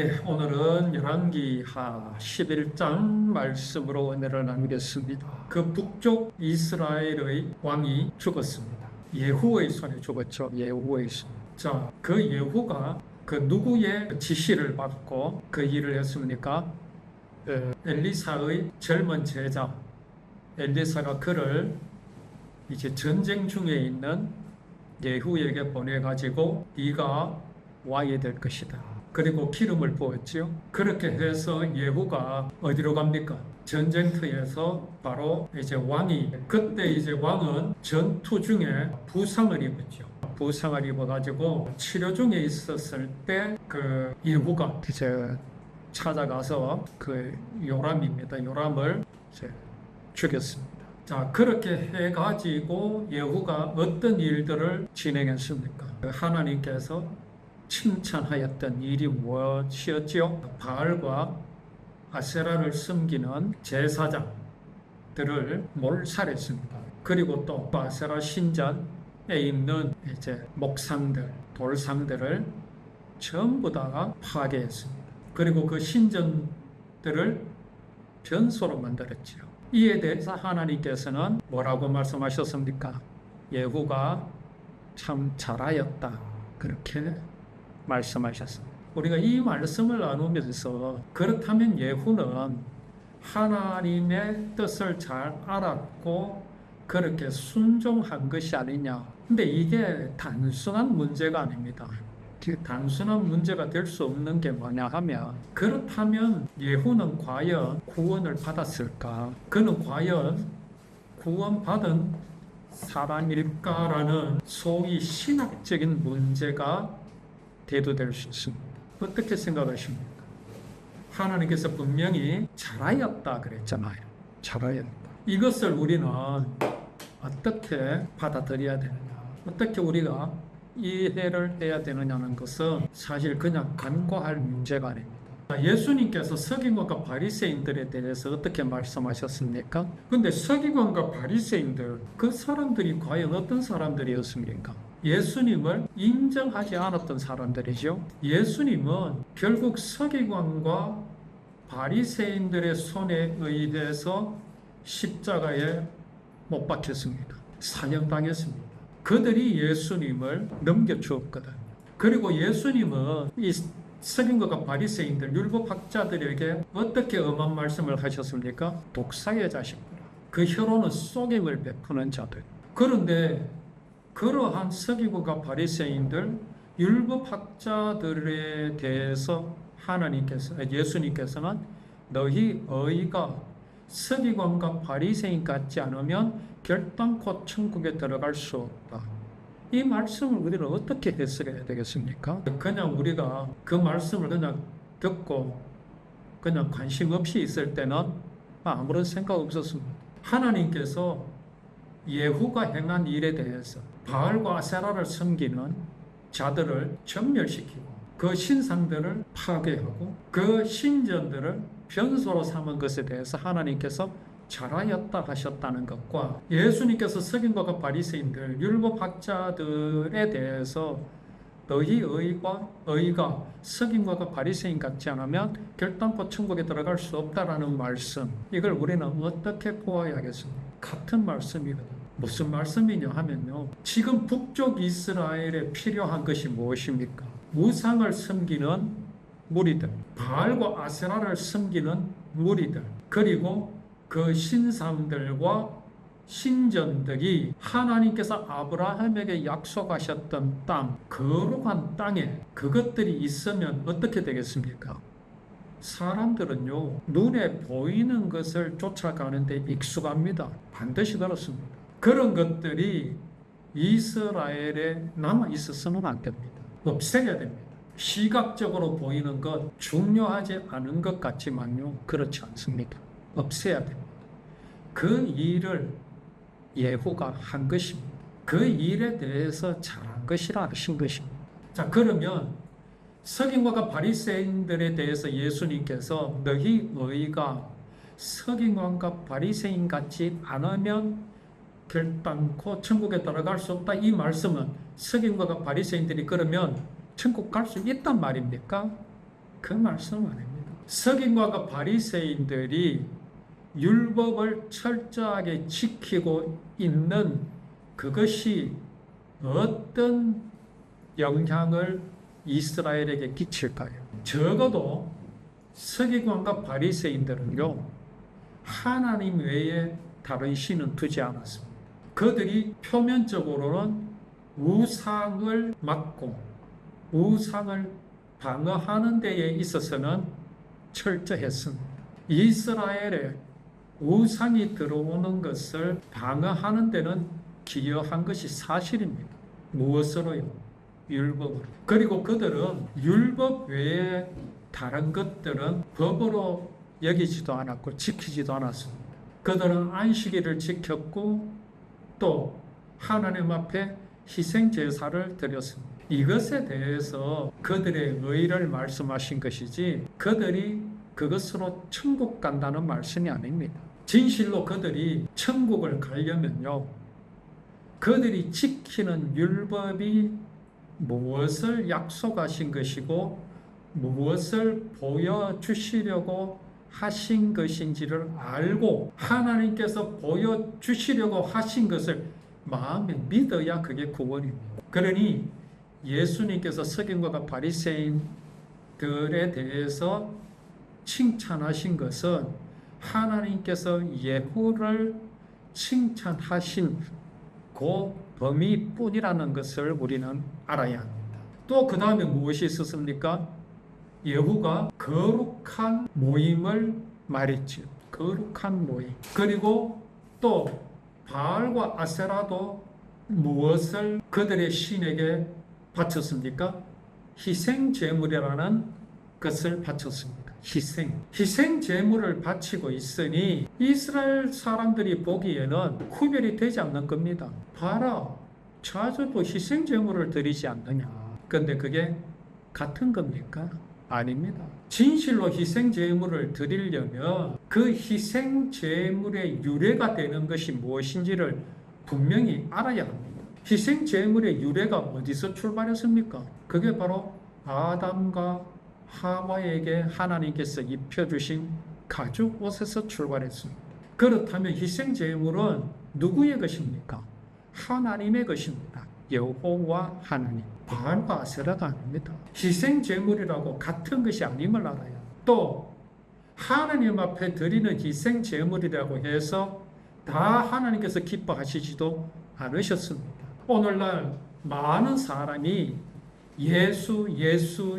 예, 오늘은 열왕기하 11장 말씀으로 은혜를 나누겠습니다. 그 북쪽 이스라엘의 왕이 죽었습니다. 예후의 손에 죽었죠. 예후의 손. 자, 그 예후가 그 누구의 지시를 받고 그 일을 했습니까? 엘리사의 젊은 제자 엘리사가 그를 이제 전쟁 중에 있는 예후에게 보내가지고 네가 왕이 될 것이다. 그리고 기름을 부었지요. 그렇게 해서 예후가 어디로 갑니까? 전쟁터에서 바로 이제 왕이, 그때 이제 왕은 전투 중에 부상을 입었죠. 부상을 입어가지고 치료 중에 있었을 때 그 예후가 이제 찾아가서 그 요람입니다. 요람을 이제 죽였습니다. 자, 그렇게 해가지고 예후가 어떤 일들을 진행했습니까? 하나님께서 칭찬하였던 일이 무엇이었지요? 바알과 아세라를 섬기는 제사장들을 몰살했습니다. 그리고 또 아세라 신전에 있는 이제 목상들, 돌상들을 전부 다 파괴했습니다. 그리고 그 신전들을 변소로 만들었지요. 이에 대해서 하나님께서는 뭐라고 말씀하셨습니까? 예후가 참 잘하였다. 그렇게 말씀하셨습니다. 우리가 이 말씀을 나누면서 그렇다면 예후는 하나님의 뜻을 잘 알았고 그렇게 순종한 것이 아니냐. 근데 이게 단순한 문제가 아닙니다. 단순한 문제가 될 수 없는 게 뭐냐 하면, 그렇다면 예후는 과연 구원을 받았을까? 그는 과연 구원받은 사람일까라는 소위 신학적인 문제가 대두될 수 있습니다. 어떻게 생각하십니까? 하나님께서 분명히 잘하였다 그랬잖아요. 잘하였다. 이것을 우리는 어떻게 받아들여야 되느냐? 어떻게 우리가 이해를 해야 되느냐는 것은 사실 그냥 간과할 문제가 아닙니다. 예수님께서 서기관과 바리새인들에 대해서 어떻게 말씀하셨습니까? 근데 서기관과 바리새인들, 그 사람들이 과연 어떤 사람들이었습니까? 예수님을 인정하지 않았던 사람들이죠. 예수님은 결국 서기관과 바리새인들의 손에 의해서 십자가에 못 박혔습니다. 사형당했습니다. 그들이 예수님을 넘겨주었거든. 그리고 예수님은 이 서기관과 바리새인들, 율법학자들에게 어떻게 엄한 말씀을 하셨습니까? 독사의 자식들아, 그 혀로는 속임을 베푸는 자들. 그런데 그러한 서기관과 바리새인들, 율법학자들에 대해서 예수님께서는 너희 의가 서기관과 바리새인 같지 않으면 결단코 천국에 들어갈 수 없다. 이 말씀을 우리는 어떻게 해석해야 되겠습니까? 그냥 우리가 그 말씀을 그냥 듣고 그냥 관심 없이 있을 때는 아무런 생각 없었습니다. 하나님께서 예후가 행한 일에 대해서 바알과 아세라를 섬기는 자들을 전멸시키고 그 신상들을 파괴하고 그 신전들을 변소로 삼은 것에 대해서 하나님께서 잘하였다 하셨다는 것과, 예수님께서 서기관과 바리새인들, 율법학자들에 대해서 너희 의가 서기관과 바리새인 같지 않으면 결단코 천국에 들어갈 수 없다라는 말씀, 이걸 우리는 어떻게 보아야겠습니까? 같은 말씀이거든요. 무슨 말씀이냐 하면요, 지금 북쪽 이스라엘에 필요한 것이 무엇입니까? 우상을 섬기는 무리들, 바알과 아세라를 섬기는 무리들, 그리고 그 신상들과 신전들이 하나님께서 아브라함에게 약속하셨던 땅, 거룩한 땅에 그것들이 있으면 어떻게 되겠습니까? 사람들은요, 눈에 보이는 것을 쫓아가는데 익숙합니다. 반드시 그렇습니다. 그런 것들이 이스라엘에 남아 있어서는 안 됩니다. 없애야 됩니다. 시각적으로 보이는 것, 중요하지 않은 것 같지만요, 그렇지 않습니다. 없애야 됩니다. 그 일을 예후가 한 것입니다. 그 일에 대해서 잘한 것이라 하신 것입니다. 자, 그러면 서기관과 바리새인들에 대해서 예수님께서 너희 의가 서기관과 바리새인 같지 않으면 결단코 천국에 들어갈 수 없다. 이 말씀은 서기관과 바리새인들이 그러면 천국 갈 수 있단 말입니까? 그 말씀 아닙니다. 서기관과 바리새인들이 율법을 철저하게 지키고 있는 그것이 어떤 영향을 이스라엘에게 끼칠까요? 적어도 서기관과 바리새인들은요, 하나님 외에 다른 신은 두지 않았습니다. 그들이 표면적으로는 우상을 막고 우상을 방어하는 데에 있어서는 철저했습니다. 이스라엘에 우상이 들어오는 것을 방어하는 데는 기여한 것이 사실입니다. 무엇으로요? 율법으로. 그리고 그들은 율법 외에 다른 것들은 법으로 여기지도 않았고 지키지도 않았습니다. 그들은 안식일을 지켰고 또 하나님 앞에 희생 제사를 드렸습니다. 이것에 대해서 그들의 의를 말씀하신 것이지 그들이 그것으로 천국 간다는 말씀이 아닙니다. 진실로 그들이 천국을 가려면요, 그들이 지키는 율법이 무엇을 약속하신 것이고 무엇을 보여주시려고 하신 것인지를 알고 하나님께서 보여주시려고 하신 것을 마음에 믿어야 그게 구원입니다. 그러니 예수님께서 서기관과 바리새인들에 대해서 칭찬하신 것은 하나님께서 예후를 칭찬하신 그 범위뿐이라는 것을 우리는 알아야 합니다. 또 그 다음에 무엇이 있었습니까? 예후가 거룩한 모임을 말했지요. 거룩한 모임. 그리고 또 바알과 아세라도 무엇을 그들의 신에게 바쳤습니까? 희생 제물이라는 것을 바쳤습니다. 희생 제물을 바치고 있으니 이스라엘 사람들이 보기에는 구별이 되지 않는 겁니다. 봐라, 자주도 희생 제물을 드리지 않느냐. 그런데 그게 같은 겁니까? 아닙니다. 진실로 희생 제물을 드리려면 그 희생 제물의 유래가 되는 것이 무엇인지를 분명히 알아야 합니다. 희생 제물의 유래가 어디서 출발했습니까? 그게 바로 아담과 하와에게 하나님께서 입혀주신 가죽 옷에서 출발했습니다. 그렇다면 희생 제물은 누구의 것입니까? 하나님의 것입니다. 여호와 하나님. 바알과 아세라가 아닙니다. 희생 제물이라고 같은 것이 아님을 알아요. 또 하나님 앞에 드리는 희생 제물이라고 해서 다 하나님께서 기뻐하시지도 않으셨습니다. 오늘날 많은 사람이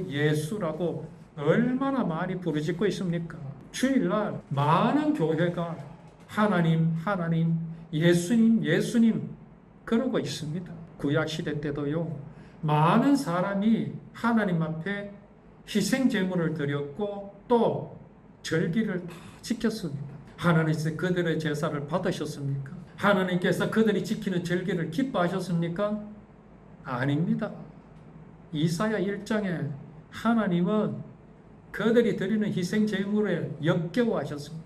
예수라고 얼마나 많이 부르짖고 있습니까? 주일날 많은 교회가 하나님, 예수님 그러고 있습니다. 구약시대 때도요, 많은 사람이 하나님 앞에 희생 제물을 드렸고 또 절기를 다 지켰습니다. 하나님께서 그들의 제사를 받으셨습니까? 하나님께서 그들이 지키는 절기를 기뻐하셨습니까? 아닙니다. 이사야 1장에 하나님은 그들이 드리는 희생 제물에 역겨워하셨습니다.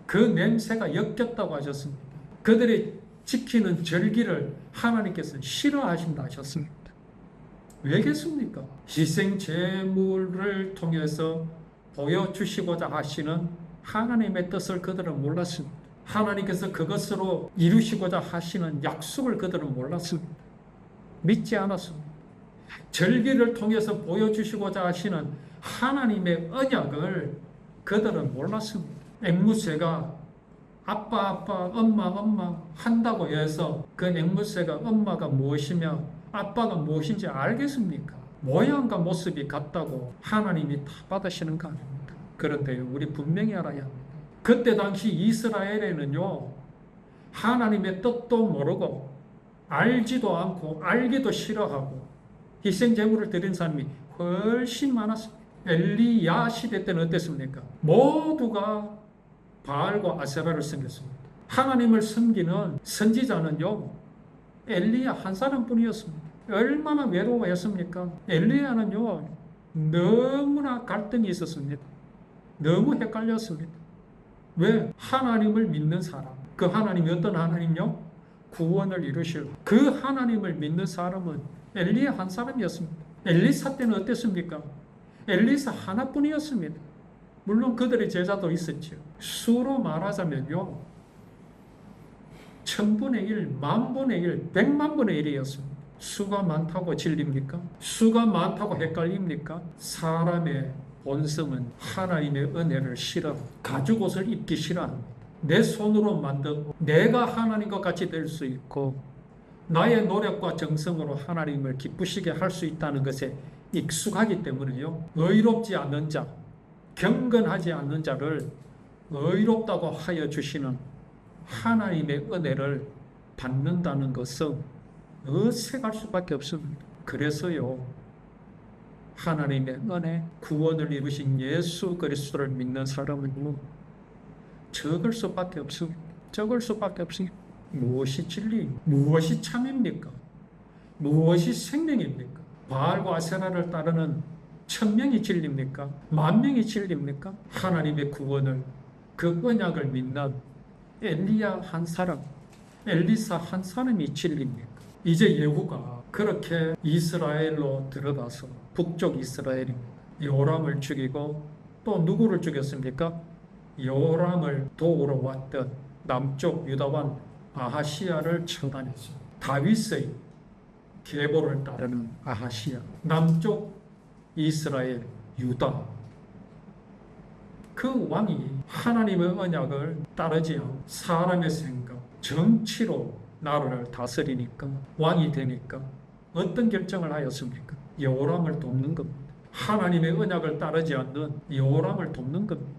그 냄새가 역겹다고 하셨습니다. 그들이 지키는 절기를 하나님께서 싫어하신다 하셨습니다. 왜겠습니까? 희생 제물을 통해서 보여주시고자 하시는 하나님의 뜻을 그들은 몰랐습니다. 하나님께서 그것으로 이루시고자 하시는 약속을 그들은 몰랐습니다. 믿지 않았습니다. 절기를 통해서 보여주시고자 하시는 하나님의 언약을 그들은 몰랐습니다. 앵무새가 아빠, 엄마 한다고 해서 그 앵무새가 엄마가 무엇이며 아빠가 무엇인지 알겠습니까? 모양과 모습이 같다고 하나님이 다 받으시는 거 아닙니까? 그런데 우리 분명히 알아야 합니다. 그때 당시 이스라엘에는요, 하나님의 뜻도 모르고 알지도 않고 알기도 싫어하고 희생 제물을 드린 사람이 훨씬 많았습니다. 엘리야 시대 때는 어땠습니까? 모두가 바알과 아세라를 섬겼습니다. 하나님을 섬기는 선지자는요, 엘리야 한 사람뿐이었습니다. 얼마나 외로워했습니까? 엘리야는요, 너무나 갈등이 있었습니다. 너무 헷갈렸습니다. 왜? 하나님을 믿는 사람. 그 하나님이 어떤 하나님요? 구원을 이루실 그 하나님을 믿는 사람은 엘리야 한 사람이었습니다. 엘리사 때는 어땠습니까? 엘리사 하나뿐이었습니다. 물론 그들의 제자도 있었죠. 수로 말하자면요, 1000분의 1, 10,000분의 1, 1,000,000분의 1이었습니다. 수가 많다고 질립니까? 수가 많다고 헷갈립니까? 사람의 본성은 하나님의 은혜를 싫어, 가죽옷을 입기 싫어합니다. 내 손으로 만들고 내가 하나님과 같이 될 수 있고 나의 노력과 정성으로 하나님을 기쁘시게 할 수 있다는 것에 익숙하기 때문에요, 의롭지 않는 자, 경건하지 않는 자를 의롭다고 하여 주시는 하나님의 은혜를 받는다는 것은 어색할 수밖에 없습니다. 그래서요, 하나님의 은혜, 구원을 이루신 예수 그리스도를 믿는 사람은 적을 수밖에 없습니다. 적을 수밖에 없습니다. 무엇이 진리, 무엇이 참입니까? 무엇이 생명입니까? 바알과 아세라를 따르는 1000명이 진리입니까? 10,000명이 진리입니까? 하나님의 구원을, 그 언약을 믿는 엘리야 한 사람, 엘리사 한 사람이 진리입니까? 이제 예후가 그렇게 이스라엘로 들어가서 북쪽 이스라엘이 요람을 죽이고 또 누구를 죽였습니까? 요람을 도우러 왔던 남쪽 유다왕 아하시야를 처단했습니다. 다윗의 계보를 따르는 아하시야, 남쪽 이스라엘 유다, 그 왕이 하나님의 언약을 따르지 않고 사람의 생각, 정치로 나라를 다스리니까, 왕이 되니까 어떤 결정을 하였습니까? 여호람을 돕는 겁니다. 하나님의 언약을 따르지 않는 여호람을 돕는 겁니다.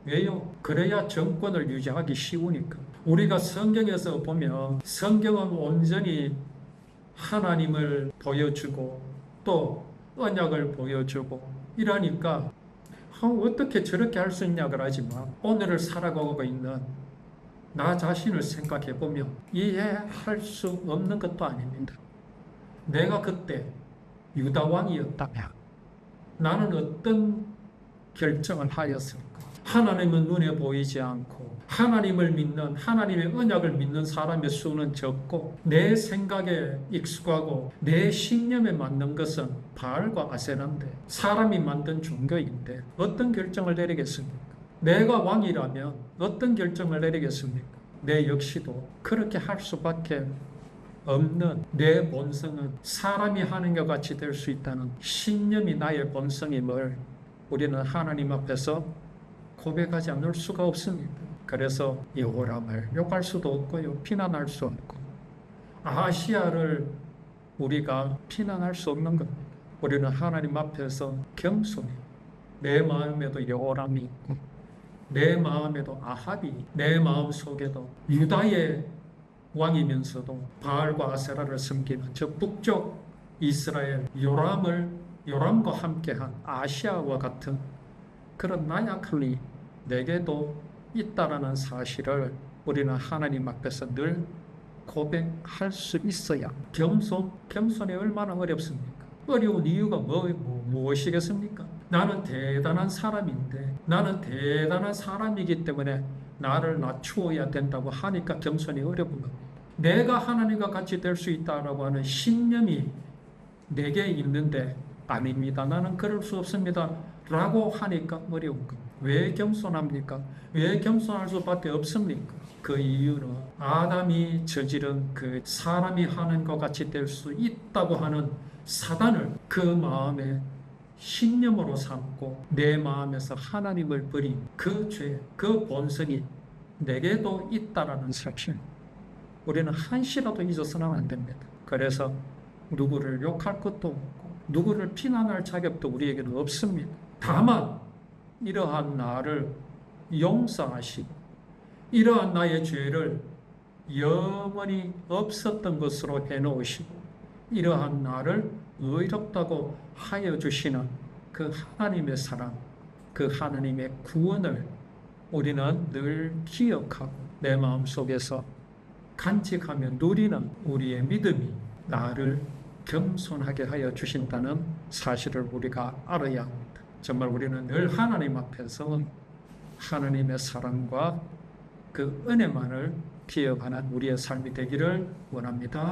왜요? 그래야 정권을 유지하기 쉬우니까. 우리가 성경에서 보면 성경은 온전히 하나님을 보여주고 또 언약을 보여주고 이러니까 어떻게 저렇게 할 수 있냐 그러지만, 오늘을 살아가고 있는 나 자신을 생각해 보면 이해할 수 없는 것도 아닙니다. 내가 그때 유다 왕이었다면 나는 어떤 결정을 하였을까? 하나님은 눈에 보이지 않고 하나님을 믿는, 하나님의 언약을 믿는 사람의 수는 적고 내 생각에 익숙하고 내 신념에 맞는 것은 바알과 아세라인데, 사람이 만든 종교인데 어떤 결정을 내리겠습니까? 내가 왕이라면 어떤 결정을 내리겠습니까? 내 역시도 그렇게 할 수밖에 없는 내 본성은 사람이 하는 것 같이 될 수 있다는 신념이 나의 본성임을 우리는 하나님 앞에서 고백하지 않을 수가 없습니다. 그래서 여호람을 욕할 수도 없고요, 비난할 수 없고 아하시야를 우리가 비난할 수 없는 겁니다. 우리는 하나님 앞에서 겸손히, 내 마음에도 여호람이 있고 내 마음에도 아합이, 내 마음 속에도 유다의 왕이면서도 바알과 아세라를 섬기는 저 북쪽 이스라엘 요람과 함께한 아시아와 같은 그런 나약함이 내게도 있다라는 사실을 우리는 하나님 앞에서 늘 고백할 수 있어야. 겸손이 얼마나 어렵습니까? 어려운 이유가 무엇이겠습니까? 나는 대단한 사람인데, 나는 대단한 사람이기 때문에 나를 낮추어야 된다고 하니까 겸손이 어려운 겁니다. 내가 하나님과 같이 될 수 있다라고 하는 신념이 내게 있는데, 아닙니다, 나는 그럴 수 없습니다 라고 하니까 어려운 겁니다. 왜 겸손합니까? 왜 겸손할 수밖에 없습니까? 그 이유는 아담이 저지른 그 사람이 하는 것 같이 될 수 있다고 하는 사단을 그 마음에 신념으로 삼고 내 마음에서 하나님을 버린 그 죄, 그 본성이 내게도 있다라는 사실, 우리는 한시라도 잊어서는 안 됩니다. 그래서 누구를 욕할 것도 없고 누구를 비난할 자격도 우리에게는 없습니다. 다만 이러한 나를 용서하시고 이러한 나의 죄를 영원히 없었던 것으로 해놓으시고 이러한 나를 의롭다고 하여 주시는 그 하나님의 사랑, 그 하나님의 구원을 우리는 늘 기억하고 내 마음속에서 간직하며 누리는 우리의 믿음이 나를 겸손하게 하여 주신다는 사실을 우리가 알아야 합니다. 정말 우리는 늘 하나님 앞에서 하나님의 사랑과 그 은혜만을 기억하는 우리의 삶이 되기를 원합니다.